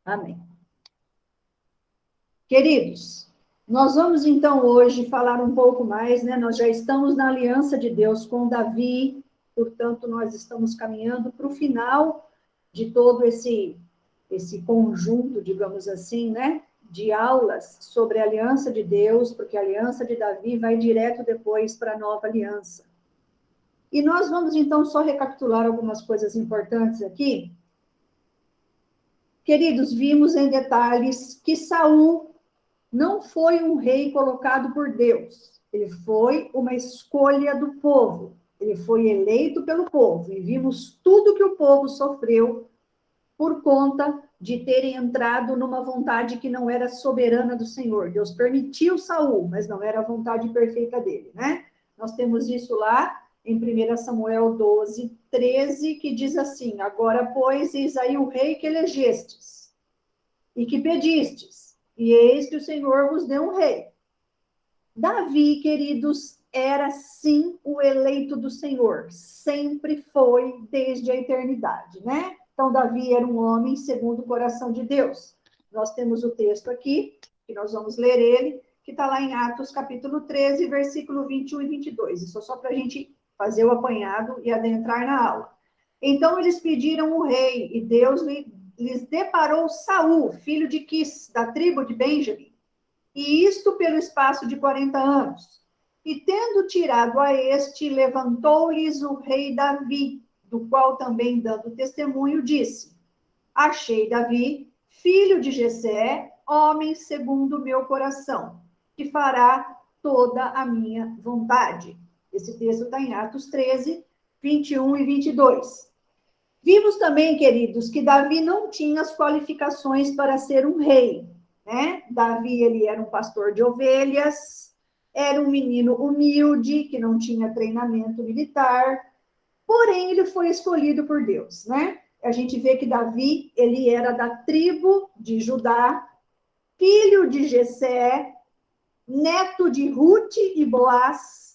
Amém. Queridos, nós vamos então hoje falar um pouco mais, né? Nós já estamos na aliança de Deus com Davi, portanto, nós estamos caminhando para o final de todo esse conjunto, digamos assim, né? De aulas sobre a aliança de Deus, porque a aliança de Davi vai direto depois para a nova aliança. E nós vamos então só recapitular algumas coisas importantes aqui. Queridos, vimos em detalhes que Saul não foi um rei colocado por Deus. Ele foi uma escolha do povo. Ele foi eleito pelo povo. E vimos tudo que o povo sofreu por conta de terem entrado numa vontade que não era soberana do Senhor. Deus permitiu Saul, mas não era a vontade perfeita dele, né? Nós temos isso lá em 1 Samuel 12, 13, que diz assim: agora, pois, eis aí o rei que elegestes e que pedistes, e eis que o Senhor vos deu um rei. Davi, queridos, era sim o eleito do Senhor, sempre foi desde a eternidade, né? Então, Davi era um homem segundo o coração de Deus. Nós temos o texto aqui, que nós vamos ler ele, que está lá em Atos, capítulo 13, versículo 21 e 22. Isso é só para a gente fazer o apanhado e adentrar na aula. Então, eles pediram o rei, e Deus lhes deparou Saul, filho de Quis, da tribo de Benjamim, e isto pelo espaço de 40 anos. E tendo tirado a este, levantou-lhes o rei Davi, do qual também, dando testemunho, disse: achei Davi, filho de Jessé, homem segundo o meu coração, que fará toda a minha vontade. Esse texto está em Atos 13, 21 e 22. Vimos também, queridos, que Davi não tinha as qualificações para ser um rei, né? Davi, ele era um pastor de ovelhas, era um menino humilde, que não tinha treinamento militar, porém, ele foi escolhido por Deus, né? A gente vê que Davi, ele era da tribo de Judá, filho de Jessé, neto de Ruth e Boaz,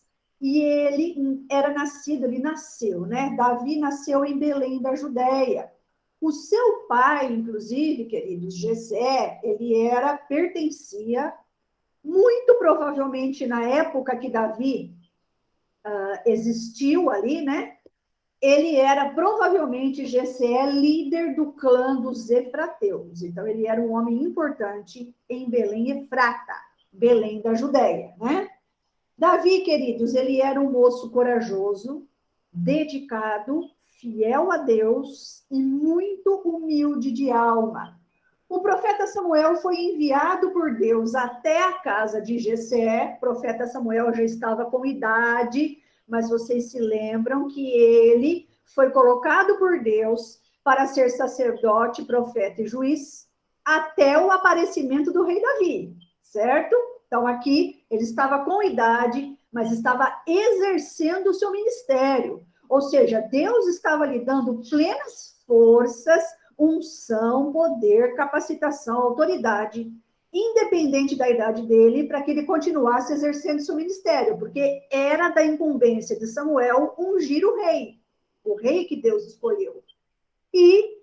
e ele era nascido, ele nasceu, né? Davi nasceu em Belém da Judéia. O seu pai, inclusive, queridos, Jessé, ele pertencia, muito provavelmente na época que Davi existiu ali, né? Ele era provavelmente Jessé, líder do clã dos Efrateus. Então, ele era um homem importante em Belém Efrata, Belém da Judéia, né? Davi, queridos, ele era um moço corajoso, dedicado, fiel a Deus e muito humilde de alma. O profeta Samuel foi enviado por Deus até a casa de Jessé. O profeta Samuel já estava com idade, mas vocês se lembram que ele foi colocado por Deus para ser sacerdote, profeta e juiz até o aparecimento do rei Davi, certo? Então, aqui, ele estava com idade, mas estava exercendo o seu ministério. Ou seja, Deus estava lhe dando plenas forças, unção, poder, capacitação, autoridade, independente da idade dele, para que ele continuasse exercendo seu ministério, porque era da incumbência de Samuel ungir o rei que Deus escolheu. E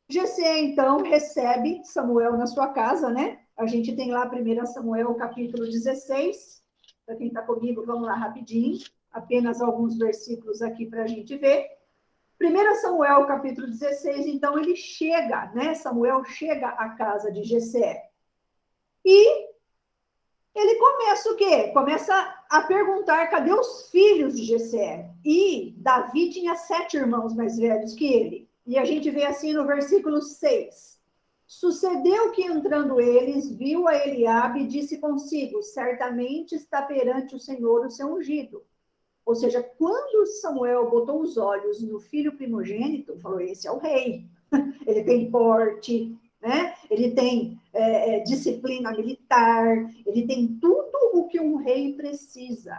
Jessé, então, recebe Samuel na sua casa, né? A gente tem lá 1 Samuel, capítulo 16. Para quem está comigo, vamos lá rapidinho. Apenas alguns versículos aqui para a gente ver. 1 Samuel, capítulo 16, então ele chega, né? Samuel chega à casa de Jessé. E ele começa o quê? Começa a perguntar, cadê os filhos de Jessé? E Davi tinha 7 irmãos mais velhos que ele. E a gente vê assim no versículo 6. Sucedeu que, entrando eles, viu a Eliabe e disse consigo: certamente está perante o Senhor o seu ungido. Ou seja, quando Samuel botou os olhos no filho primogênito, falou: esse é o rei. Ele tem porte, né? Ele tem disciplina militar, ele tem tudo o que um rei precisa.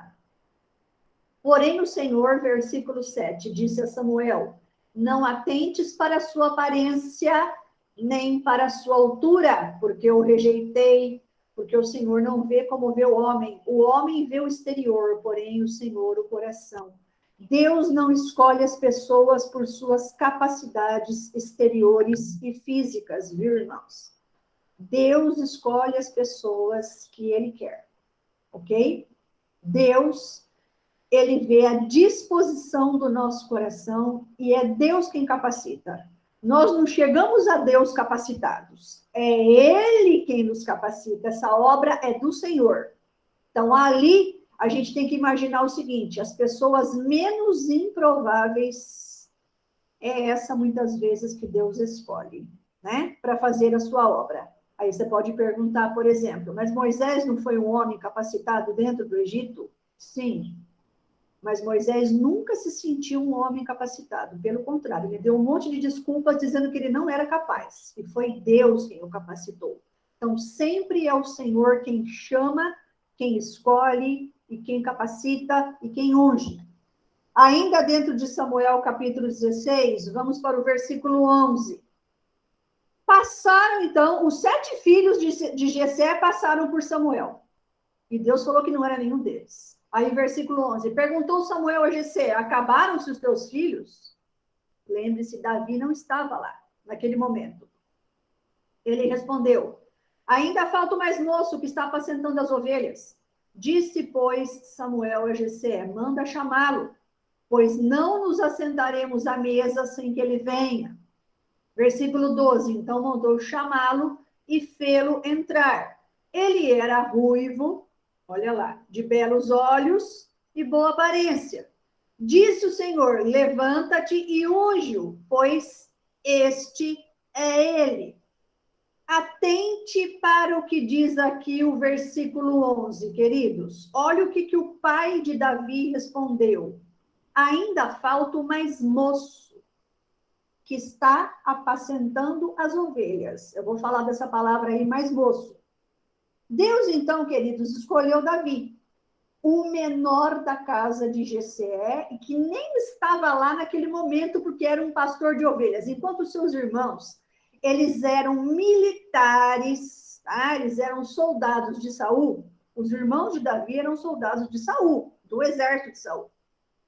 Porém, o Senhor, versículo 7, disse a Samuel: não atentes para a sua aparência, nem para a sua altura, porque eu rejeitei, porque o Senhor não vê como vê o homem vê o exterior, porém o Senhor o coração. Deus não escolhe as pessoas por suas capacidades exteriores e físicas, viu, irmãos? Deus escolhe as pessoas que Ele quer, ok? Deus, Ele vê a disposição do nosso coração e é Deus quem capacita. Nós não chegamos a Deus capacitados, é Ele quem nos capacita. Essa obra é do Senhor. Então, ali, a gente tem que imaginar o seguinte: as pessoas menos improváveis é essa, muitas vezes, que Deus escolhe, né? Para fazer a sua obra. Aí você pode perguntar, por exemplo, mas Moisés não foi um homem capacitado dentro do Egito? Sim. Mas Moisés nunca se sentiu um homem capacitado. Pelo contrário, ele deu um monte de desculpas dizendo que ele não era capaz. E foi Deus quem o capacitou. Então, sempre é o Senhor quem chama, quem escolhe, e quem capacita, e quem unge. Ainda dentro de Samuel, capítulo 16, vamos para o versículo 11. Passaram, então, os 7 filhos de Jessé passaram por Samuel. E Deus falou que não era nenhum deles. Aí, versículo 11. Perguntou Samuel a Jessé: acabaram-se os teus filhos? Lembre-se, Davi não estava lá, naquele momento. Ele respondeu: ainda falta o mais moço que está apacentando as ovelhas. Disse, pois, Samuel a Jessé: manda chamá-lo, pois não nos assentaremos à mesa sem que ele venha. Versículo 12. Então mandou chamá-lo e fê-lo entrar. Ele era ruivo, olha lá, de belos olhos e boa aparência. Disse o Senhor: levanta-te e unge-o, pois este é ele. Atente para o que diz aqui o versículo 11, queridos. Olha o que o pai de Davi respondeu: ainda falta o mais moço, que está apacentando as ovelhas. Eu vou falar dessa palavra aí, mais moço. Deus, então, queridos, escolheu Davi, o menor da casa de Jessé, e que nem estava lá naquele momento, porque era um pastor de ovelhas, enquanto os seus irmãos, eles eram militares, tá? Eles eram soldados de Saul. Os irmãos de Davi eram soldados de Saul, do exército de Saul.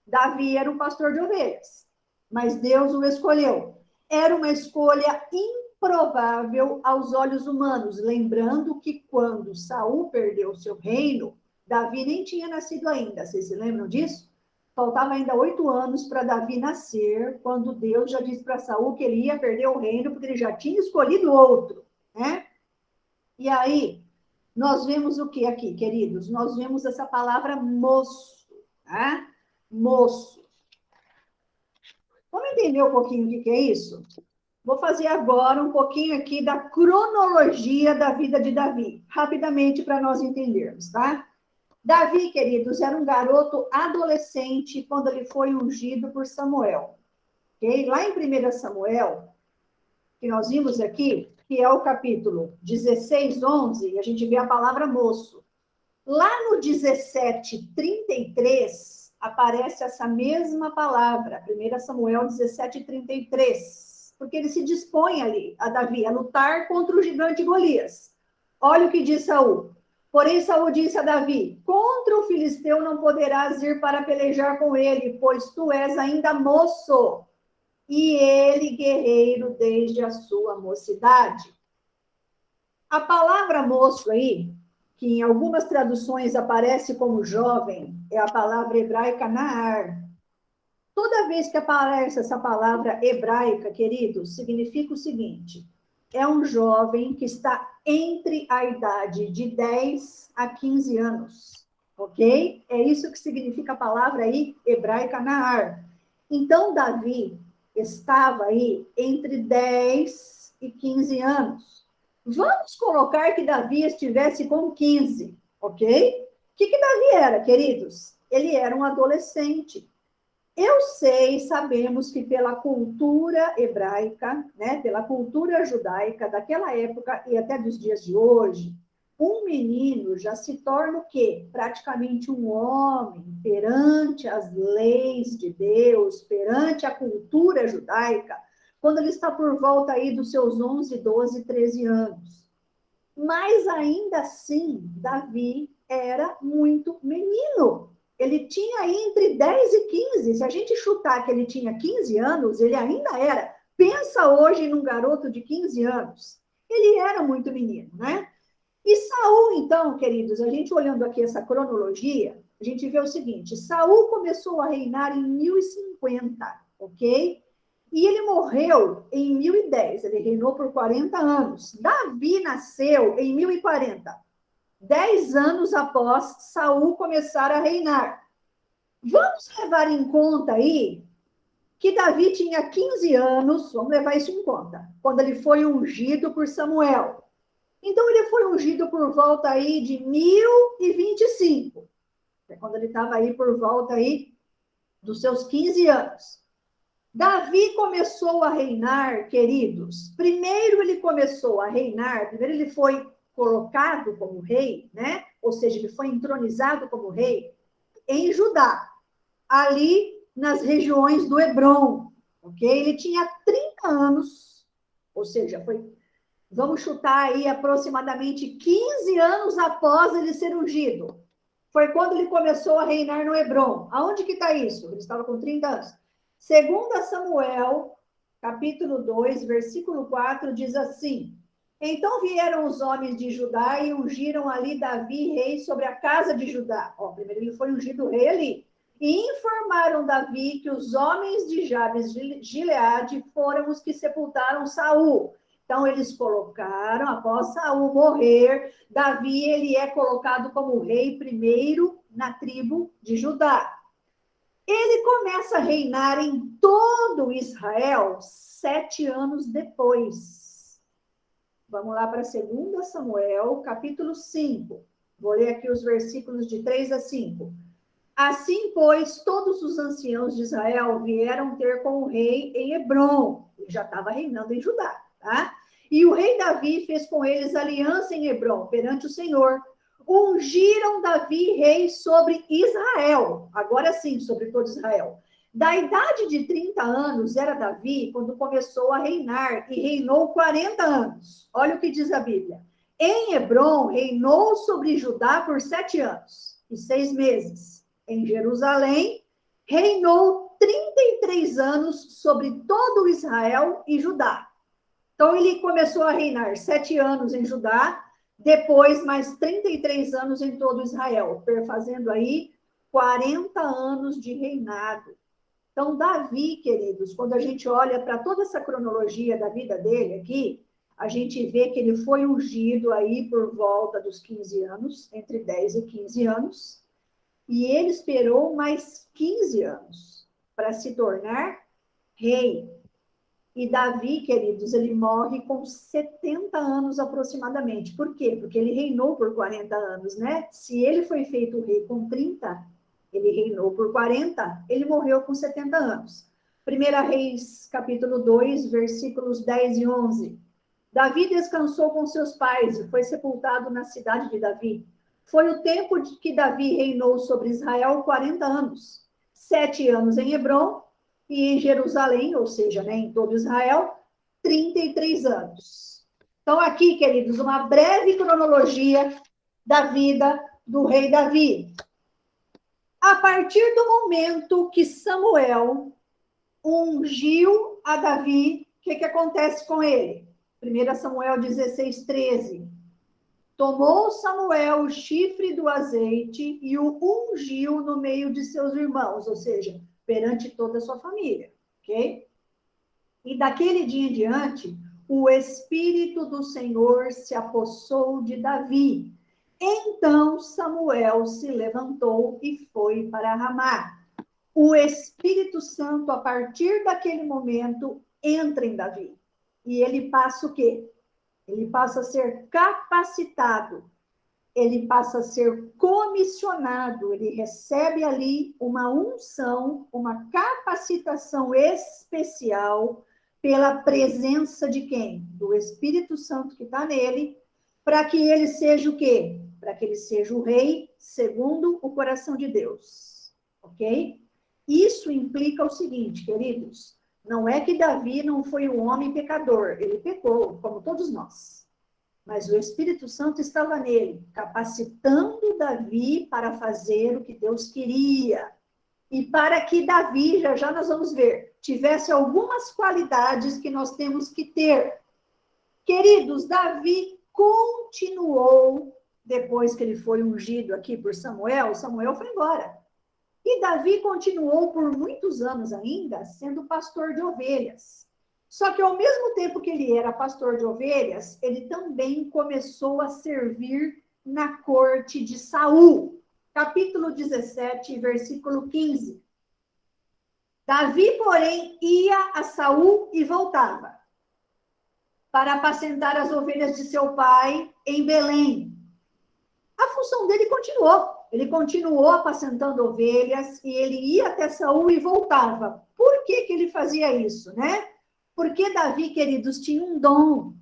Davi era um pastor de ovelhas, mas Deus o escolheu. Era uma escolha improvável aos olhos humanos, lembrando que quando Saul perdeu seu reino, Davi nem tinha nascido ainda. Vocês se lembram disso? Faltava ainda 8 anos para Davi nascer, quando Deus já disse para Saul que ele ia perder o reino, porque ele já tinha escolhido outro, né? E aí, nós vemos o que aqui, queridos? Nós vemos essa palavra moço, tá? Moço. Vamos entender um pouquinho o que é isso? Vou fazer agora um pouquinho aqui da cronologia da vida de Davi, rapidamente para nós entendermos, tá? Davi, queridos, era um garoto adolescente quando ele foi ungido por Samuel. Okay? Lá em 1 Samuel, que nós vimos aqui, que é o capítulo 16, 11, a gente vê a palavra moço. Lá no 17, 33, aparece essa mesma palavra, 1 Samuel 17, 33, porque ele se dispõe ali, a Davi, a lutar contra o gigante Golias. Olha o que diz Saul. Porém, Saul disse a Davi: contra o filisteu não poderás ir para pelejar com ele, pois tu és ainda moço, e ele guerreiro desde a sua mocidade. A palavra moço aí, que em algumas traduções aparece como jovem, é a palavra hebraica naar. Toda vez que aparece essa palavra hebraica, queridos, significa o seguinte: é um jovem que está entre a idade de 10 a 15 anos, ok? É isso que significa a palavra aí, hebraica naar. Então, Davi estava aí entre 10 e 15 anos. Vamos colocar que Davi estivesse com 15, ok? O que Davi era, queridos? Ele era um adolescente. Eu sei, sabemos que pela cultura hebraica, né, pela cultura judaica daquela época e até dos dias de hoje, um menino já se torna o quê? Praticamente um homem perante as leis de Deus, perante a cultura judaica, quando ele está por volta aí dos seus 11, 12, 13 anos. Mas ainda assim, Davi era muito menino. ele tinha aí entre 10 e 15. Se a gente chutar que ele tinha 15 anos, ele ainda era. Pensa hoje num garoto de 15 anos. Ele era muito menino, né? E Saul, então, queridos, a gente olhando aqui essa cronologia, a gente vê o seguinte: Saul começou a reinar em 1050, ok? E ele morreu em 1010, ele reinou por 40 anos. Davi nasceu em 1040, 10 anos após Saul começar a reinar. Vamos levar em conta aí que Davi tinha 15 anos, vamos levar isso em conta, quando ele foi ungido por Samuel. Então, ele foi ungido por volta aí de 1025, é quando ele estava aí por volta aí dos seus 15 anos. Davi começou a reinar, queridos. Primeiro ele começou a reinar, primeiro ele foi colocado como rei, né? Ou seja, ele foi entronizado como rei em Judá, ali nas regiões do Hebrom, ok? Ele tinha 30 anos, ou seja, vamos chutar aí aproximadamente 15 anos após ele ser ungido. Foi quando ele começou a reinar no Hebrom. Aonde que está isso? Ele estava com 30 anos. Segundo Samuel, capítulo 2, versículo 4, diz assim: Então vieram os homens de Judá e ungiram ali Davi rei sobre a casa de Judá. Ó, primeiro ele foi ungido rei ali. E informaram Davi que os homens de Jabes de Gileade foram os que sepultaram Saul. Então, eles colocaram, após Saul morrer, Davi ele é colocado como rei primeiro na tribo de Judá. Ele começa a reinar em todo Israel 7 anos depois. Vamos lá para 2 Samuel, capítulo 5. Vou ler aqui os versículos de 3 a 5. Assim, pois, todos os anciãos de Israel vieram ter com o rei em Hebrom. Ele já estava reinando em Judá, tá? E o rei Davi fez com eles aliança em Hebrom, perante o Senhor. Ungiram Davi rei sobre Israel, agora sim, sobre todo Israel. Da idade de 30 anos era Davi quando começou a reinar, e reinou 40 anos. Olha o que diz a Bíblia. Em Hebrom, reinou sobre Judá por 7 anos e 6 meses. Em Jerusalém, reinou 33 anos sobre todo Israel e Judá. Então, ele começou a reinar 7 anos em Judá, depois mais 33 anos em todo Israel, fazendo aí 40 anos de reinado. Então, Davi, queridos, quando a gente olha para toda essa cronologia da vida dele aqui, a gente vê que ele foi ungido aí por volta dos 15 anos, entre 10 e 15 anos, e ele esperou mais 15 anos para se tornar rei. E Davi, queridos, ele morre com 70 anos aproximadamente. Por quê? Porque ele reinou por 40 anos, né? Se ele foi feito rei com 30, ele reinou por 40, ele morreu com 70 anos. 1 Reis, capítulo 2, versículos 10 e 11. Davi descansou com seus pais e foi sepultado na cidade de Davi. Foi o tempo de que Davi reinou sobre Israel 40 anos. 7 anos em Hebrom, e em Jerusalém, ou seja, né, em todo Israel, 33 anos. Então, aqui, queridos, uma breve cronologia da vida do rei Davi. A partir do momento que Samuel ungiu a Davi, o que acontece com ele? 1 Samuel 16, 13. Tomou Samuel o chifre do azeite e o ungiu no meio de seus irmãos, ou seja, perante toda a sua família, ok? E daquele dia em diante, o Espírito do Senhor se apossou de Davi. Então Samuel se levantou e foi para Ramá. O Espírito Santo, a partir daquele momento, entra em Davi. E ele passa o quê? Ele passa a ser capacitado, ele passa a ser comissionado, ele recebe ali uma unção, uma capacitação especial pela presença de quem? Do Espírito Santo que está nele, para que ele seja o quê? Para que ele seja o rei segundo o coração de Deus, ok? Isso implica o seguinte, queridos, não é que Davi não foi um homem pecador, ele pecou, como todos nós. mas o Espírito Santo estava nele, capacitando Davi para fazer o que Deus queria. E para que Davi, já nós vamos ver, tivesse algumas qualidades que nós temos que ter. Queridos, Davi continuou, depois que ele foi ungido aqui por Samuel, Samuel foi embora. E Davi continuou por muitos anos ainda sendo pastor de ovelhas. Só que ao mesmo tempo que ele era pastor de ovelhas, ele também começou a servir na corte de Saul. Capítulo 17, versículo 15. Davi, porém, ia a Saul e voltava para apacentar as ovelhas de seu pai em Belém. A função dele continuou. Ele continuou apacentando ovelhas e ele ia até Saul e voltava. Por que ele fazia isso, né? Porque Davi, queridos, tinha um dom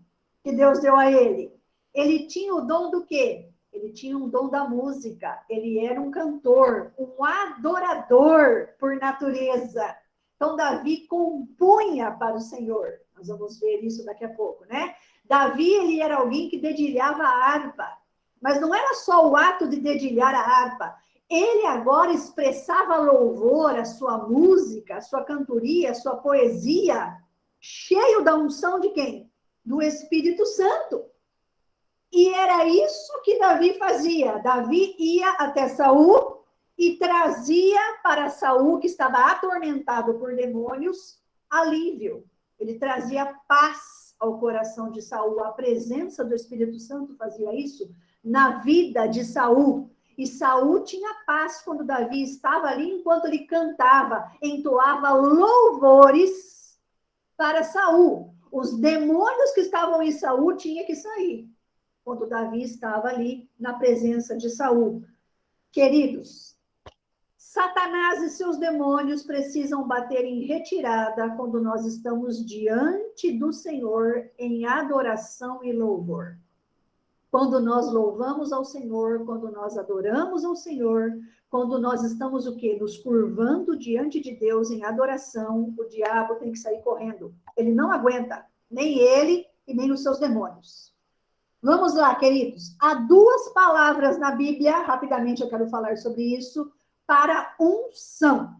que Deus deu a ele. Ele tinha o dom do quê? Ele tinha um dom da música. Ele era um cantor, um adorador por natureza. Então, Davi compunha para o Senhor. Nós vamos ver isso daqui a pouco, né? Davi, ele era alguém que dedilhava a harpa. Mas não era só o ato de dedilhar a harpa. Ele agora expressava louvor, a sua música, a sua cantoria, a sua poesia, cheio da unção de quem? Do Espírito Santo. E era isso que Davi fazia. Davi ia até Saul e trazia para Saul, que estava atormentado por demônios, alívio. Ele trazia paz ao coração de Saul. A presença do Espírito Santo fazia isso na vida de Saul. E Saul tinha paz quando Davi estava ali, enquanto ele cantava, entoava louvores para Saul. Os demônios que estavam em Saul tinham que sair, quando Davi estava ali na presença de Saul. Queridos, Satanás e seus demônios precisam bater em retirada quando nós estamos diante do Senhor em adoração e louvor. Quando nós louvamos ao Senhor, quando nós adoramos ao Senhor, quando nós estamos o quê? Nos curvando diante de Deus em adoração, o diabo tem que sair correndo. Ele não aguenta, nem ele e nem os seus demônios. Vamos lá, queridos. Há duas palavras na Bíblia, rapidamente eu quero falar sobre isso, para unção,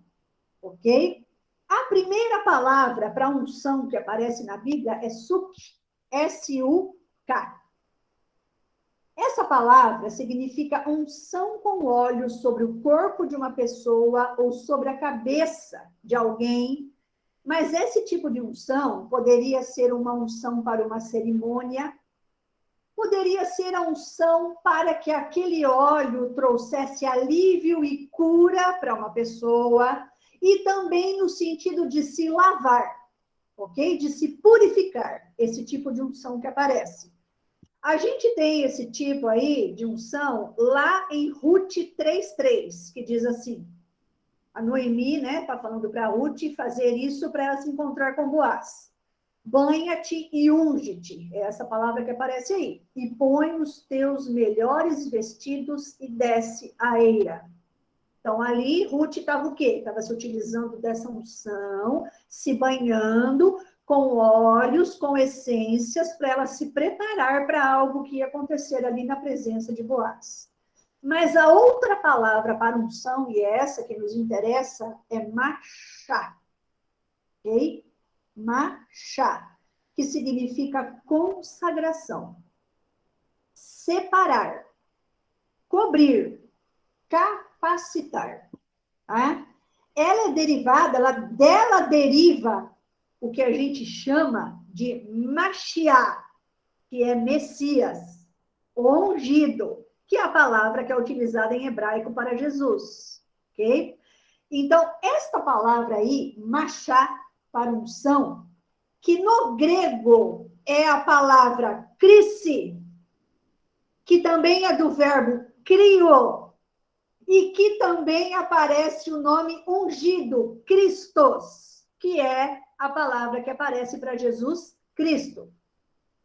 ok? A primeira palavra para unção que aparece na Bíblia é suk, S-U-K. Essa palavra significa unção com óleo sobre o corpo de uma pessoa ou sobre a cabeça de alguém, mas esse tipo de unção poderia ser uma unção para uma cerimônia, poderia ser a unção para que aquele óleo trouxesse alívio e cura para uma pessoa, e também no sentido de se lavar, ok? De se purificar, esse tipo de unção que aparece. A gente tem esse tipo aí de unção lá em Ruth 3:3, que diz assim, a Noemi, né, tá falando para Ruth fazer isso para ela se encontrar com Boaz. Banha-te e unge-te, é essa palavra que aparece aí, e põe os teus melhores vestidos e desce a eira. Então, ali, Ruth estava o quê? Estava se utilizando dessa unção, se banhando com óleos, com essências, para ela se preparar para algo que ia acontecer ali na presença de Boaz. Mas a outra palavra para unção, e é essa que nos interessa, é machá. Ok? Machá, que significa consagração. Separar. Cobrir. Capacitar. Tá? Ela é derivada, dela deriva o que a gente chama de Mashiach, que é Messias, ungido, que é a palavra que é utilizada em hebraico para Jesus, ok? Então, esta palavra aí, Machá, para unção, que no grego é a palavra krisi, que também é do verbo krio, e que também aparece o nome ungido, Christos, que é a palavra que aparece para Jesus Cristo.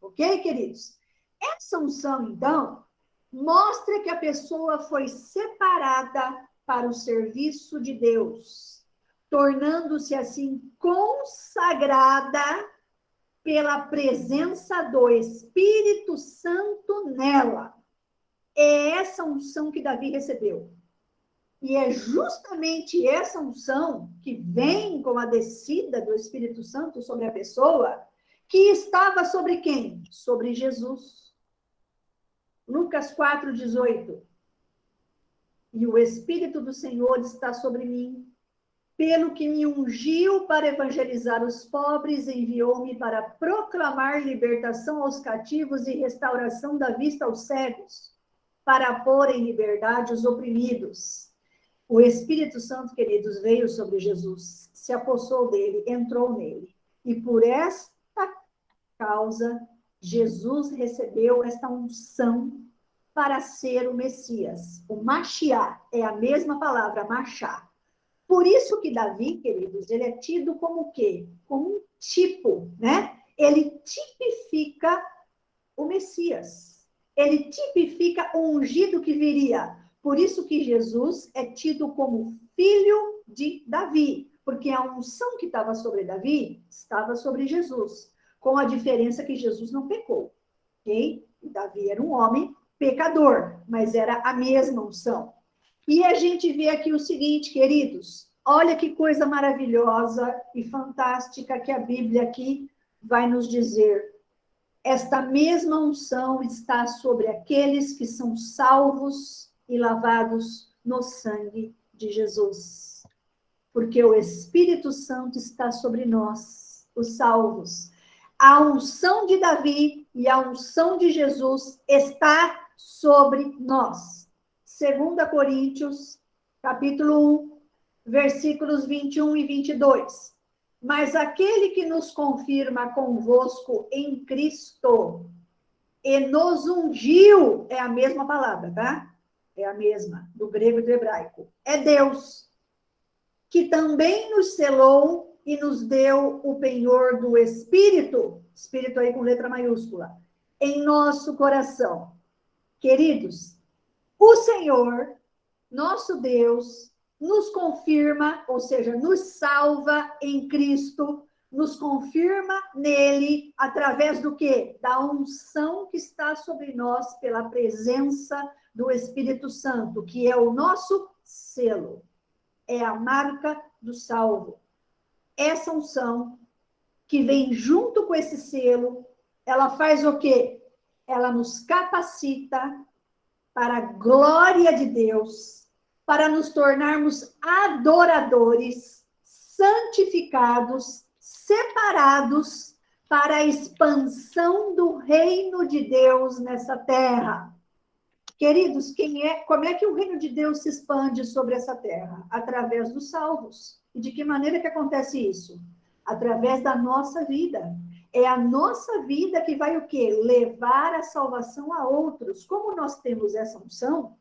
Ok, queridos? Essa unção, então, mostra que a pessoa foi separada para o serviço de Deus, tornando-se assim consagrada pela presença do Espírito Santo nela. É essa unção que Davi recebeu. E é justamente essa unção que vem com a descida do Espírito Santo sobre a pessoa, que estava sobre quem? Sobre Jesus. Lucas 4:18. E o Espírito do Senhor está sobre mim, pelo que me ungiu para evangelizar os pobres, enviou-me para proclamar libertação aos cativos e restauração da vista aos cegos, para pôr em liberdade os oprimidos. O Espírito Santo, queridos, veio sobre Jesus, se apossou dele, entrou nele. E por esta causa, Jesus recebeu esta unção para ser o Messias. O Mashiach é a mesma palavra, Machá. Por isso que Davi, queridos, ele é tido como o quê? Como um tipo, né? Ele tipifica o Messias. Ele tipifica o ungido que viria. Por isso que Jesus é tido como filho de Davi, porque a unção que estava sobre Davi estava sobre Jesus, com a diferença que Jesus não pecou, ok? Davi era um homem pecador, mas era a mesma unção. E a gente vê aqui o seguinte, queridos, olha que coisa maravilhosa e fantástica que a Bíblia aqui vai nos dizer. Esta mesma unção está sobre aqueles que são salvos e lavados no sangue de Jesus. Porque o Espírito Santo está sobre nós, os salvos. A unção de Davi e a unção de Jesus está sobre nós. 2 Coríntios, capítulo 1, versículos 21 e 22. Mas aquele que nos confirma convosco em Cristo e nos ungiu, é a mesma palavra, tá? É a mesma, do grego e do hebraico. É Deus, que também nos selou e nos deu o penhor do Espírito, Espírito aí com letra maiúscula, em nosso coração. Queridos, o Senhor, nosso Deus, nos confirma, ou seja, nos salva em Cristo, nos confirma nele, através do quê? Da unção que está sobre nós pela presença do Espírito Santo, que é o nosso selo, é a marca do salvo. Essa unção que vem junto com esse selo, ela faz o quê? Ela nos capacita para a glória de Deus, para nos tornarmos adoradores, santificados, separados para a expansão do reino de Deus nessa terra. Queridos, como é que o reino de Deus se expande sobre essa terra? Através dos salvos. E de que maneira que acontece isso? Através da nossa vida. É a nossa vida que vai o quê? Levar a salvação a outros. Como nós temos essa unção,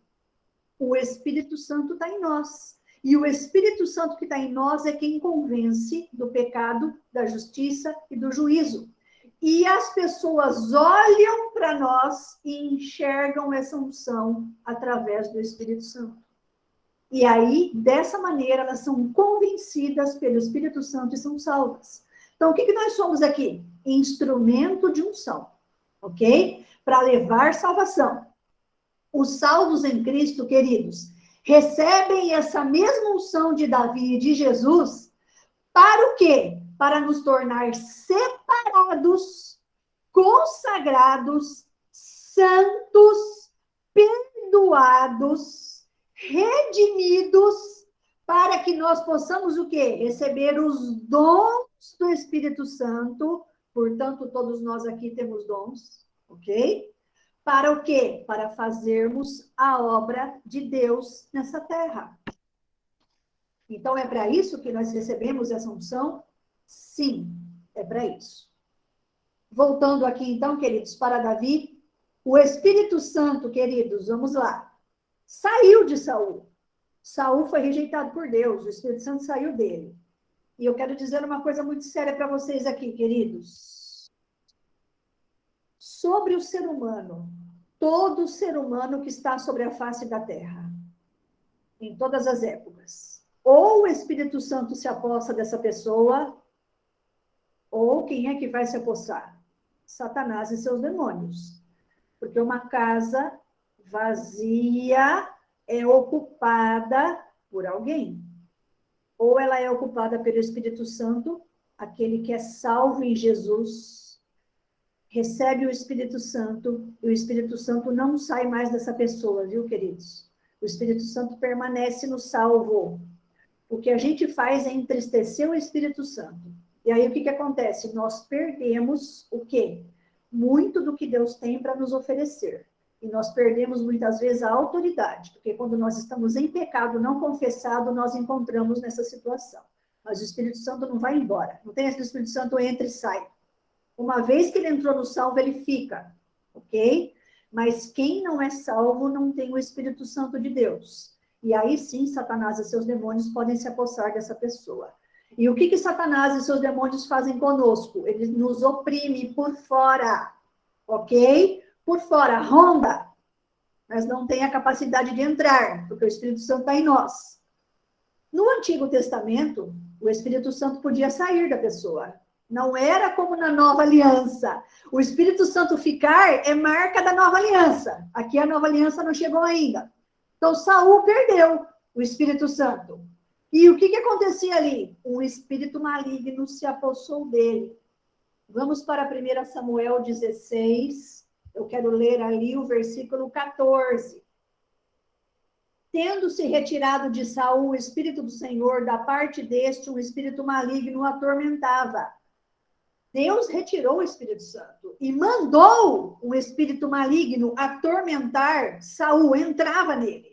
o Espírito Santo está em nós. E o Espírito Santo que está em nós é quem convence do pecado, da justiça e do juízo. E as pessoas olham para nós e enxergam essa unção através do Espírito Santo. E aí, dessa maneira, elas são convencidas pelo Espírito Santo e são salvas. Então, o que nós somos aqui? Instrumento de unção, ok? Para levar salvação. Os salvos em Cristo, queridos, recebem essa mesma unção de Davi e de Jesus para o quê? Para nos tornar separados, consagrados, santos, perdoados, redimidos, para que nós possamos o quê? Receber os dons do Espírito Santo. Portanto, todos nós aqui temos dons, ok? Para o quê? Para fazermos a obra de Deus nessa terra. Então, é para isso que nós recebemos essa unção? Sim, é para isso. Voltando aqui, então, queridos, para Davi, o Espírito Santo, queridos, vamos lá, saiu de Saul. Saul foi rejeitado por Deus, o Espírito Santo saiu dele. E eu quero dizer uma coisa muito séria para vocês aqui, queridos. Sobre o ser humano, todo ser humano que está sobre a face da terra, em todas as épocas, ou o Espírito Santo se aposta dessa pessoa, Ou quem é que vai se apossar? Satanás e seus demônios. Porque uma casa vazia é ocupada por alguém. Ou ela é ocupada pelo Espírito Santo, aquele que é salvo em Jesus, recebe o Espírito Santo, e o Espírito Santo não sai mais dessa pessoa, viu, queridos? O Espírito Santo permanece no salvo. O que a gente faz é entristecer o Espírito Santo. E aí o que acontece? Nós perdemos o quê? Muito do que Deus tem para nos oferecer. E nós perdemos muitas vezes a autoridade, porque quando nós estamos em pecado não confessado, nós encontramos nessa situação. Mas o Espírito Santo não vai embora. Não tem esse Espírito Santo entra e sai. Uma vez que ele entrou no salvo, ele fica, ok? Mas quem não é salvo não tem o Espírito Santo de Deus. E aí sim, Satanás e seus demônios podem se apossar dessa pessoa. E o que Satanás e seus demônios fazem conosco? Eles nos oprimem por fora, ok? Por fora, ronda, mas não tem a capacidade de entrar, porque o Espírito Santo está em nós. No Antigo Testamento, o Espírito Santo podia sair da pessoa. Não era como na Nova Aliança. O Espírito Santo ficar é marca da Nova Aliança. Aqui a Nova Aliança não chegou ainda. Então, Saul perdeu o Espírito Santo. E o que acontecia ali? Um espírito maligno se apossou dele. Vamos para 1 Samuel 16. Eu quero ler ali o versículo 14. Tendo-se retirado de Saul o Espírito do Senhor, da parte deste, um espírito maligno o atormentava. Deus retirou o Espírito Santo e mandou um espírito maligno atormentar Saul, entrava nele.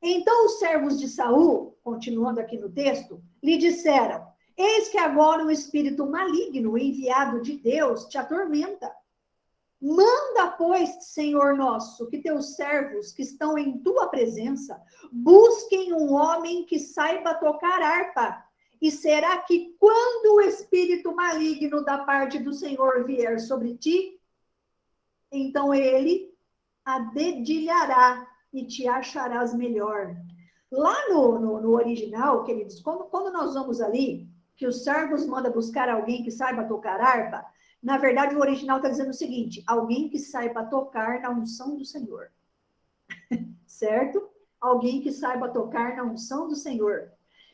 Então os servos de Saul, continuando aqui no texto, lhe disseram: eis que agora um espírito maligno enviado de Deus te atormenta. Manda, pois, Senhor nosso, que teus servos que estão em tua presença busquem um homem que saiba tocar harpa. E será que quando o espírito maligno da parte do Senhor vier sobre ti, então ele a dedilhará e te acharás melhor. Lá no original, queridos, quando nós vamos ali, que os servos mandam buscar alguém que saiba tocar harpa, na verdade o original está dizendo o seguinte: alguém que saiba tocar na unção do Senhor. Certo? Alguém que saiba tocar na unção do Senhor.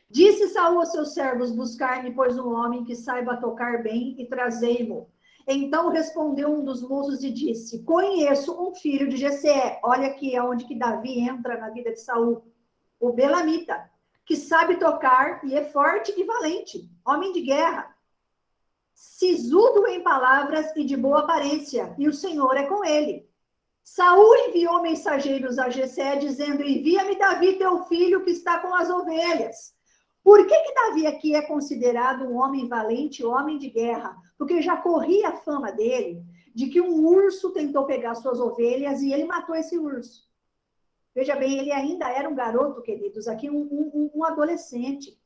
Disse Saul aos seus servos: buscar-me, pois, um homem que saiba tocar bem e trazei-mo. Então respondeu um dos moços e disse: conheço um filho de Jessé. Olha aqui aonde que Davi entra na vida de Saul. O belamita, que sabe tocar e é forte e valente, homem de guerra, sisudo em palavras e de boa aparência, e o Senhor é com ele. Saul enviou mensageiros a Jessé, dizendo: envia-me Davi, teu filho, que está com as ovelhas. Por que Davi aqui é considerado um homem valente, homem de guerra? Porque já corria a fama dele de que um urso tentou pegar suas ovelhas e ele matou esse urso. Veja bem, ele ainda era um garoto, queridos, aqui um adolescente.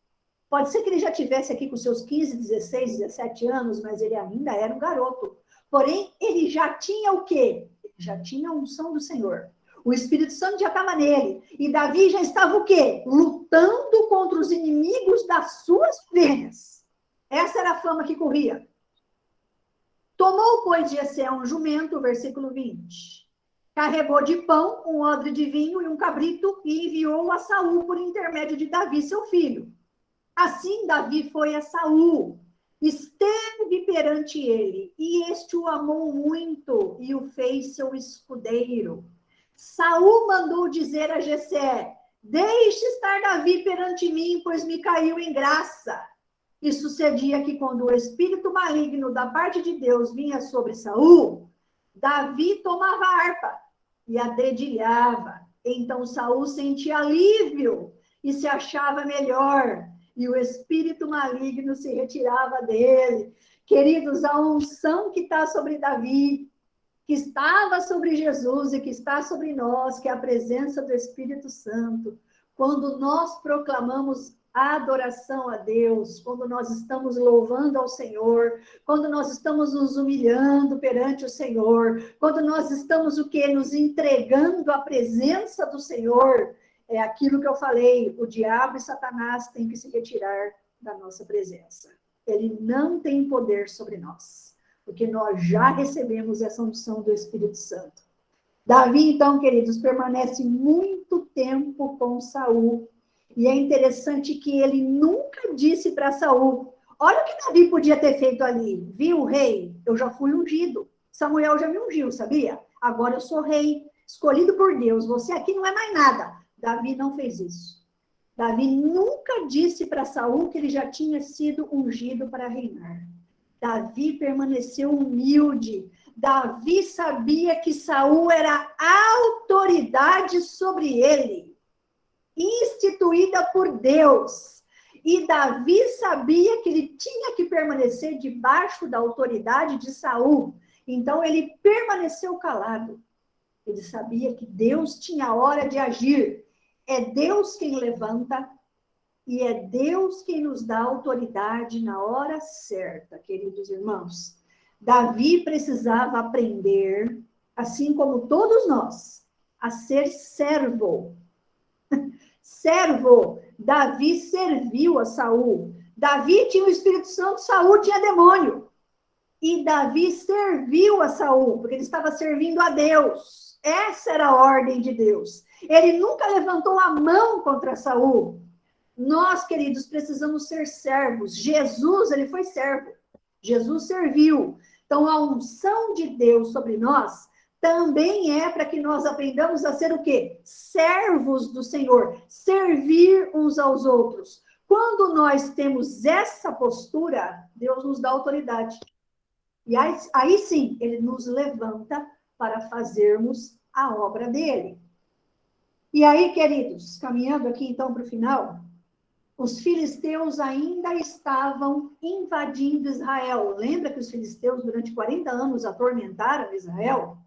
Pode ser que ele já tivesse aqui com seus 15, 16, 17 anos, mas ele ainda era um garoto. Porém, ele já tinha o quê? Já tinha a unção do Senhor. O Espírito Santo já estava nele. E Davi já estava o quê? Lutando contra os inimigos das suas ovelhas. Essa era a fama que corria. Tomou, pois, Jessé um jumento, versículo 20. Carregou de pão, um odre de vinho e um cabrito e enviou a Saul por intermédio de Davi, seu filho. Assim, Davi foi a Saul, esteve perante ele, e este o amou muito e o fez seu escudeiro. Saul mandou dizer a Jessé: deixe estar Davi perante mim, pois me caiu em graça. E sucedia que quando o espírito maligno da parte de Deus vinha sobre Saul, Davi tomava a harpa e a dedilhava. Então Saul sentia alívio e se achava melhor, e o espírito maligno se retirava dele. Queridos, a unção que está sobre Davi, que estava sobre Jesus e que está sobre nós, que é a presença do Espírito Santo, quando nós proclamamos a adoração a Deus, quando nós estamos louvando ao Senhor, quando nós estamos nos humilhando perante o Senhor, quando nós estamos o quê? Nos entregando à presença do Senhor, é aquilo que eu falei, o diabo e Satanás têm que se retirar da nossa presença. ele não tem poder sobre nós, porque nós já recebemos essa unção do Espírito Santo. Davi, então, queridos, permanece muito tempo com Saul. E é interessante que ele nunca disse para Saul: olha o que Davi podia ter feito ali. Viu, rei? Eu já fui ungido. Samuel já me ungiu, sabia? Agora eu sou rei, escolhido por Deus. Você aqui não é mais nada. Davi não fez isso. Davi nunca disse para Saul que ele já tinha sido ungido para reinar. Davi permaneceu humilde. Davi sabia que Saul era autoridade sobre ele, instituída por Deus. E Davi sabia que ele tinha que permanecer debaixo da autoridade de Saul. Então ele permaneceu calado. Ele sabia que Deus tinha hora de agir. É Deus quem levanta e é Deus quem nos dá autoridade na hora certa, queridos irmãos. Davi precisava aprender, assim como todos nós, a ser servo. Servo. Davi serviu a Saul. Davi tinha o Espírito Santo, Saul tinha demônio. E Davi serviu a Saul, porque ele estava servindo a Deus. Essa era a ordem de Deus. Ele nunca levantou a mão contra Saul. Nós, queridos, precisamos ser servos. Jesus, ele foi servo. Jesus serviu. Então, a unção de Deus sobre nós também é para que nós aprendamos a ser o quê? Servos do Senhor. Servir uns aos outros. Quando nós temos essa postura, Deus nos dá autoridade. E aí sim, ele nos levanta para fazermos a obra dele. E aí, queridos, caminhando aqui então para o final, os filisteus ainda estavam invadindo Israel. Lembra que os filisteus, durante 40 anos, atormentaram Israel?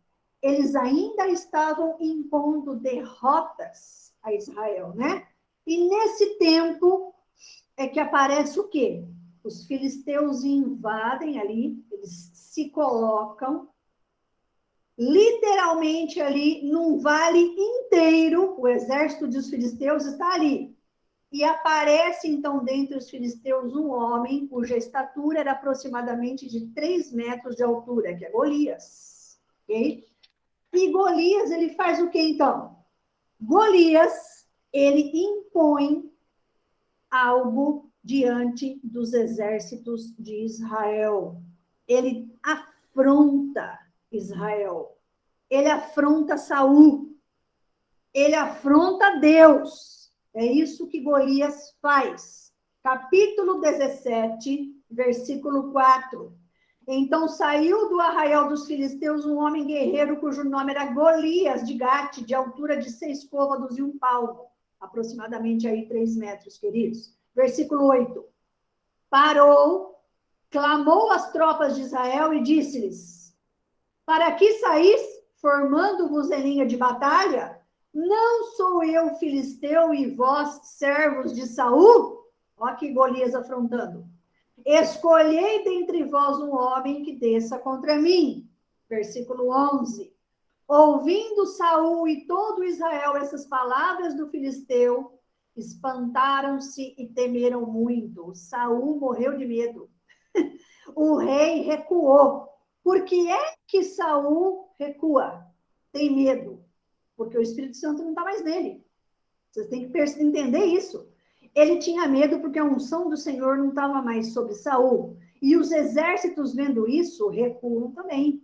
Eles ainda estavam impondo derrotas a Israel, né? E nesse tempo é que aparece o quê? Os filisteus invadem ali, eles se colocam literalmente ali num vale inteiro. O exército dos filisteus está ali. E aparece, então, dentre os filisteus, um homem cuja estatura era aproximadamente de 3 metros de altura, que é Golias. Ok? E Golias, ele faz o que, então? Golias, ele impõe algo diante dos exércitos de Israel. Ele afronta Israel. Ele afronta Saul. Ele afronta Deus. É isso que Golias faz. Capítulo 17, versículo 4. Então saiu do arraial dos filisteus um homem guerreiro cujo nome era Golias de Gate, de altura de 6 côvados e 1 palmo, aproximadamente aí 3 metros, queridos. Versículo 8. Parou, clamou às tropas de Israel e disse-lhes: para que saís, formando-vos em linha de batalha? Não sou eu filisteu e vós servos de Saul? Olha aqui Golias afrontando. Escolhei dentre vós um homem que desça contra mim. Versículo 11. Ouvindo Saul e todo Israel essas palavras do filisteu, espantaram-se e temeram muito. Saul morreu de medo. O rei recuou. Por que é que Saul recua? Tem medo. Porque o Espírito Santo não está mais nele. Vocês têm que entender isso. Ele tinha medo porque a unção do Senhor não estava mais sobre Saul. E os exércitos, vendo isso, recuam também.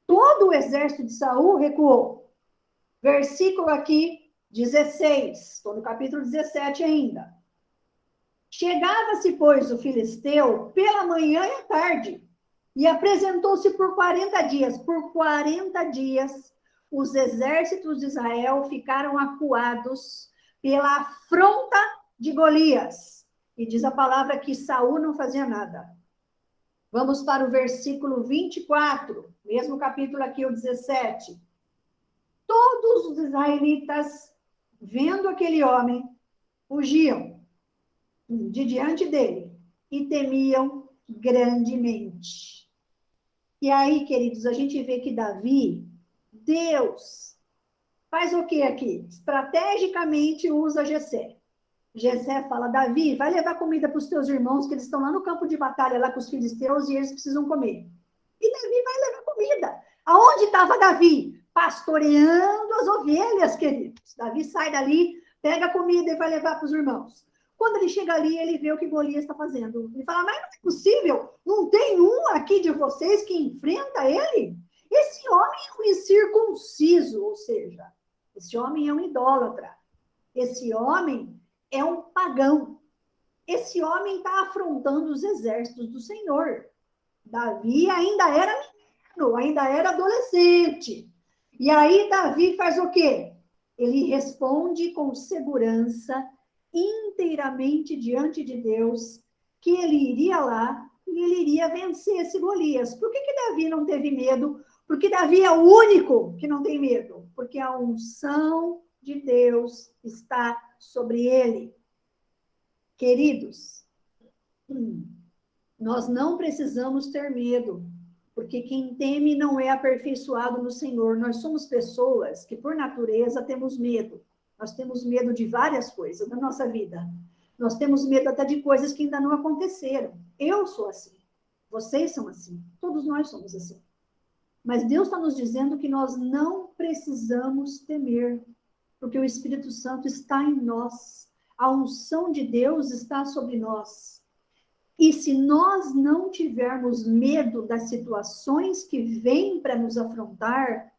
Todo o exército de Saul recuou. Versículo aqui, 16. Estou no capítulo 17 ainda. Chegava-se, pois, o filisteu pela manhã e à tarde, e apresentou-se por 40 dias. Por 40 dias, os exércitos de Israel ficaram acuados pela afronta de Golias. E diz a palavra que Saul não fazia nada. Vamos para o versículo 24, mesmo capítulo aqui, o 17. Todos os israelitas, vendo aquele homem, fugiam de diante dele e temiam grandemente. E aí, queridos, a gente vê que Davi, Deus, faz o que aqui? Estrategicamente usa Jessé. Jessé fala, Davi, vai levar comida para os teus irmãos, que eles estão lá no campo de batalha, lá com os filisteus, e eles precisam comer. E Davi vai levar comida. Aonde estava Davi? Pastoreando as ovelhas, queridos. Davi sai dali, pega a comida e vai levar para os irmãos. Quando ele chega ali, ele vê o que Golias está fazendo. Ele fala, mas não é possível, não tem um aqui de vocês que enfrenta ele? Esse homem é um incircunciso, ou seja, esse homem é um idólatra. Esse homem é um pagão. Esse homem está afrontando os exércitos do Senhor. Davi ainda era menino, ainda era adolescente. E aí Davi faz o quê? Ele responde com segurança, inteiramente diante de Deus, que ele iria lá e ele iria vencer esse Golias. Por que Davi não teve medo? Porque Davi é o único que não tem medo. Porque a unção de Deus está sobre ele. Queridos, nós não precisamos ter medo, porque quem teme não é aperfeiçoado no Senhor. Nós somos pessoas que, por natureza, temos medo. Nós temos medo de várias coisas na nossa vida. Nós temos medo até de coisas que ainda não aconteceram. Eu sou assim. Vocês são assim. Todos nós somos assim. Mas Deus está nos dizendo que nós não precisamos temer, porque o Espírito Santo está em nós. A unção de Deus está sobre nós. E se nós não tivermos medo das situações que vêm para nos afrontar,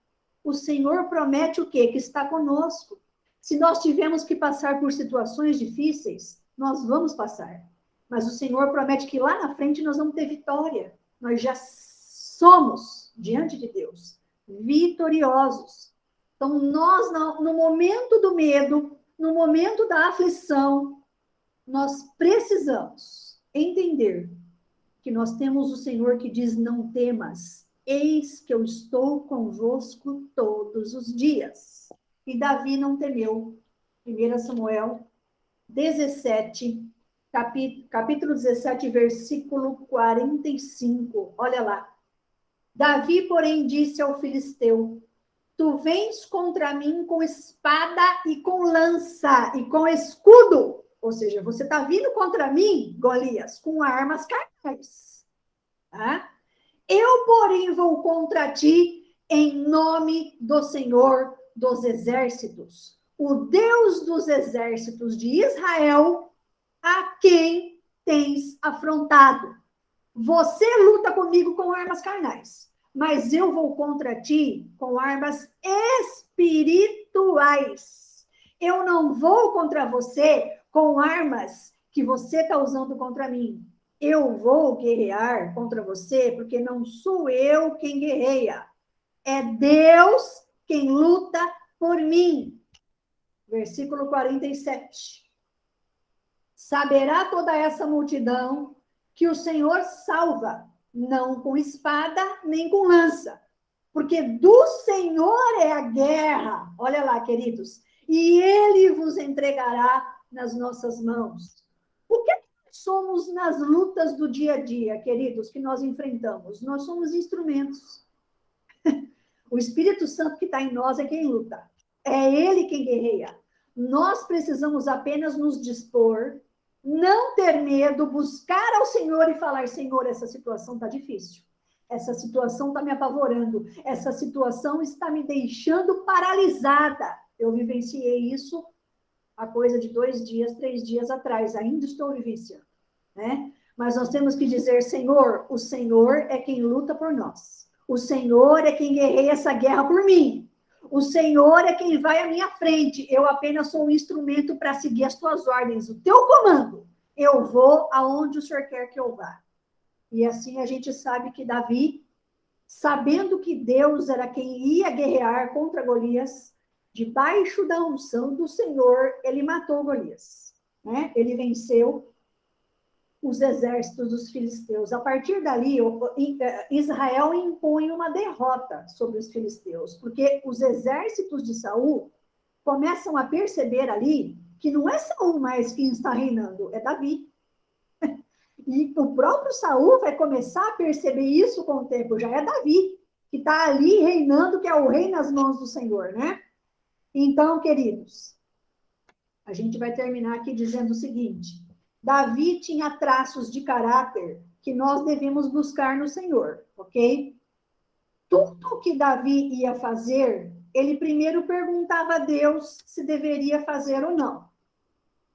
o Senhor promete o quê? Que está conosco. Se nós tivermos que passar por situações difíceis, nós vamos passar. Mas o Senhor promete que lá na frente nós vamos ter vitória. Nós já somos, diante de Deus, vitoriosos. Então, nós, no momento do medo, no momento da aflição, nós precisamos entender que nós temos o Senhor que diz, não temas, eis que eu estou convosco todos os dias. E Davi não temeu. 1 Samuel 17, capítulo 17, versículo 45. Olha lá. Davi, porém, disse ao filisteu, tu vens contra mim com espada e com lança e com escudo. Ou seja, você está vindo contra mim, Golias, com armas carnais. Tá? Eu, porém, vou contra ti em nome do Senhor dos exércitos, o Deus dos exércitos de Israel, a quem tens afrontado. Você luta comigo com armas carnais, mas eu vou contra ti com armas espirituais. Eu não vou contra você com armas que você está usando contra mim. Eu vou guerrear contra você porque não sou eu quem guerreia. É Deus quem luta por mim. Versículo 47. Saberá toda essa multidão que o Senhor salva, não com espada nem com lança, porque do Senhor é a guerra. Olha lá, queridos. E Ele vos entregará nas nossas mãos. O que somos nas lutas do dia a dia, queridos, que nós enfrentamos? Nós somos instrumentos. O Espírito Santo que está em nós é quem luta. É Ele quem guerreia. Nós precisamos apenas nos dispor, não ter medo, buscar ao Senhor e falar, Senhor, essa situação está difícil. Essa situação está me apavorando. Essa situação está me deixando paralisada. Eu vivenciei isso há coisa de 2 dias, 3 dias atrás. Ainda estou vivenciando, né? Mas nós temos que dizer, Senhor, o Senhor é quem luta por nós. O Senhor é quem guerreia essa guerra por mim. O Senhor é quem vai à minha frente. Eu apenas sou um instrumento para seguir as tuas ordens, o teu comando. Eu vou aonde o Senhor quer que eu vá. E assim a gente sabe que Davi, sabendo que Deus era quem ia guerrear contra Golias, debaixo da unção do Senhor, ele matou Golias, né? Ele venceu os exércitos dos filisteus. A partir dali, Israel impõe uma derrota sobre os filisteus, porque os exércitos de Saul começam a perceber ali que não é Saul mais quem está reinando, é Davi. E o próprio Saul vai começar a perceber isso com o tempo, já é Davi, que está ali reinando, que é o rei nas mãos do Senhor, né? Então, queridos, A gente vai terminar aqui dizendo o seguinte: Davi tinha traços de caráter que nós devemos buscar no Senhor, ok? Tudo que Davi ia fazer, ele primeiro perguntava a Deus se deveria fazer ou não.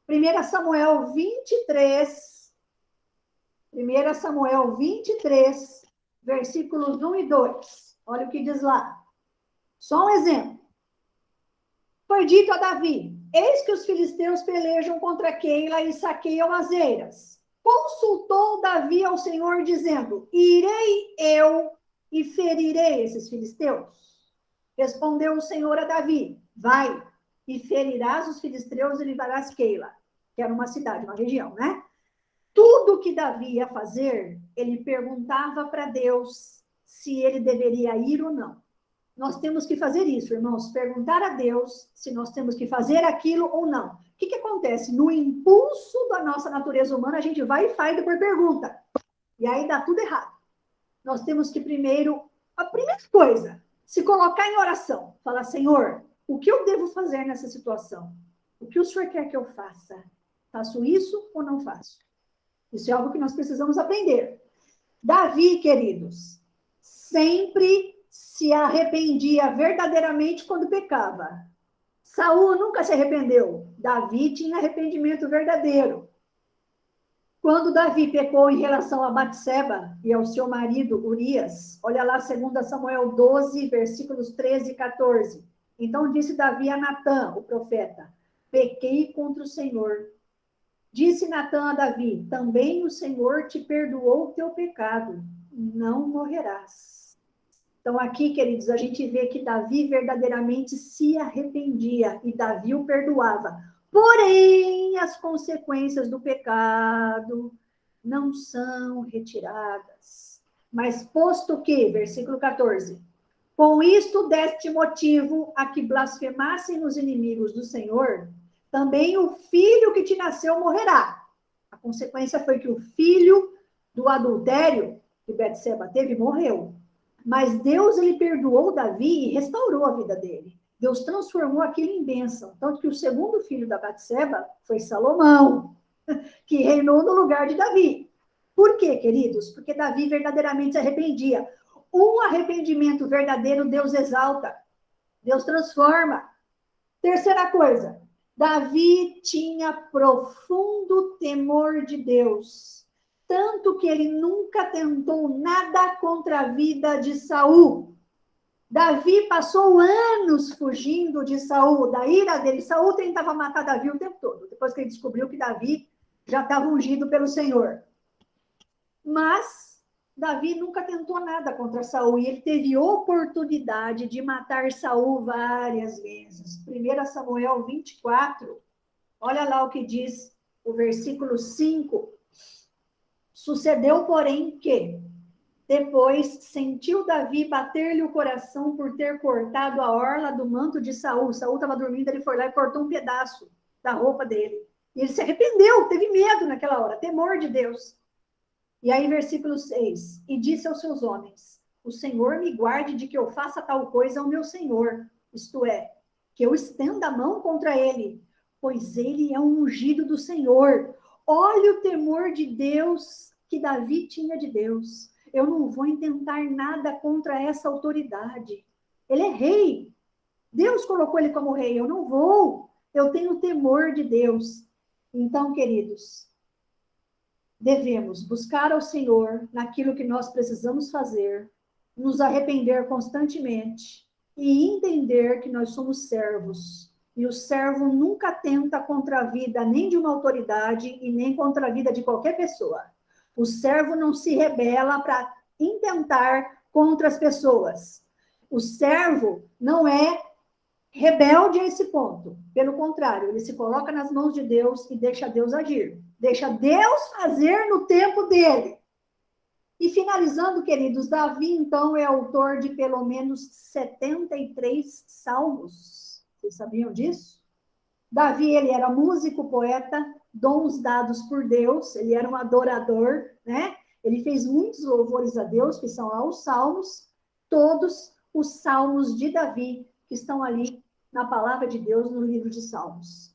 1 Samuel 23, versículos 1 e 2. Olha o que diz lá. Só um exemplo. Foi dito a Davi: eis que os filisteus pelejam contra Keila e saqueiam as eiras. Consultou Davi ao Senhor, dizendo: irei eu e ferirei esses filisteus? Respondeu o Senhor a Davi: vai, e ferirás os filisteus e livrarás Keila, que era uma cidade, uma região, né? Tudo que Davi ia fazer, ele perguntava para Deus se ele deveria ir ou não. Nós temos que fazer isso, irmãos, perguntar a Deus se nós temos que fazer aquilo ou não. O que acontece? No impulso da nossa natureza humana, a gente vai e faz depois pergunta. E aí dá tudo errado. Nós temos que primeiro, a primeira coisa, se colocar em oração. Falar: Senhor, o que eu devo fazer nessa situação? O que o Senhor quer que eu faça? Faço isso ou não faço? Isso é algo que nós precisamos aprender. Davi, queridos, sempre se arrependia verdadeiramente quando pecava. Saul nunca se arrependeu. Davi tinha arrependimento verdadeiro. Quando Davi pecou em relação a Batseba e ao seu marido Urias, olha lá 2 Samuel 12, versículos 13 e 14. Então disse Davi a Natã, o profeta: pequei contra o Senhor. Disse Natã a Davi: também o Senhor te perdoou o teu pecado, não morrerás. Então, aqui, queridos, a gente vê que Davi verdadeiramente se arrependia e Davi o perdoava. Porém, as consequências do pecado não são retiradas. Mas posto que, versículo 14, com isto deste motivo a que blasfemassem os inimigos do Senhor, também o filho que te nasceu morrerá. A consequência foi que o filho do adultério que Betseba teve morreu. Mas Deus, ele perdoou Davi e restaurou a vida dele. Deus transformou aquilo em bênção. Tanto que o segundo filho da Batseba foi Salomão, que reinou no lugar de Davi. Por quê, queridos? Porque Davi verdadeiramente se arrependia. Um arrependimento verdadeiro, Deus exalta. Deus transforma. Terceira coisa, Davi tinha profundo temor de Deus. Tanto que ele nunca tentou nada contra a vida de Saul. Davi passou anos fugindo de Saul, da ira dele. Saul tentava matar Davi o tempo todo, depois que ele descobriu que Davi já estava ungido pelo Senhor. Mas Davi nunca tentou nada contra Saul, e ele teve oportunidade de matar Saul várias vezes. 1 Samuel 24, olha lá o que diz o versículo 5. Sucedeu, porém, que depois sentiu Davi bater-lhe o coração por ter cortado a orla do manto de Saul. Saul estava dormindo, ele foi lá e cortou um pedaço da roupa dele. E ele se arrependeu, teve medo naquela hora, temor de Deus. E aí, versículo 6, e disse aos seus homens: o Senhor me guarde de que eu faça tal coisa ao meu Senhor, isto é, que eu estenda a mão contra ele, pois ele é um ungido do Senhor. Olha o temor de Deus que Davi tinha de Deus. Eu não vou intentar nada contra essa autoridade. Ele é rei. Deus colocou ele como rei. Eu não vou. Eu tenho temor de Deus. Então, queridos, devemos buscar ao Senhor naquilo que nós precisamos fazer, nos arrepender constantemente e entender que nós somos servos. E o servo nunca tenta contra a vida nem de uma autoridade e nem contra a vida de qualquer pessoa. O servo não se rebela para intentar contra as pessoas. O servo não é rebelde a esse ponto. Pelo contrário, ele se coloca nas mãos de Deus e deixa Deus agir. Deixa Deus fazer no tempo dele. E finalizando, queridos, Davi, então, é autor de pelo menos 73 salmos. Vocês sabiam disso? Davi, ele era músico, poeta, dons dados por Deus, ele era um adorador, né? Ele fez muitos louvores a Deus, que são lá os salmos, todos os salmos de Davi, que estão ali na palavra de Deus, no livro de Salmos.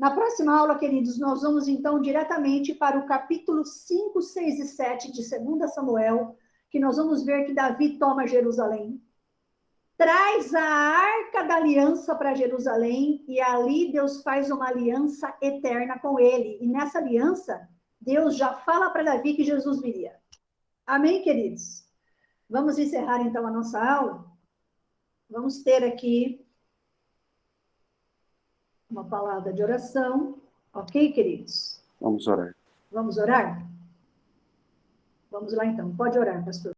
Na próxima aula, queridos, nós vamos então diretamente para o capítulo 5, 6 e 7 de 2 Samuel, que nós vamos ver que Davi toma Jerusalém, traz a Arca da Aliança para Jerusalém, e ali Deus faz uma aliança eterna com ele. E nessa aliança, Deus já fala para Davi que Jesus viria. Amém, queridos? Vamos encerrar então a nossa aula. Vamos ter aqui uma palavra de oração. Ok, queridos? Vamos orar. Vamos orar? Vamos lá então. Pode orar, pastor.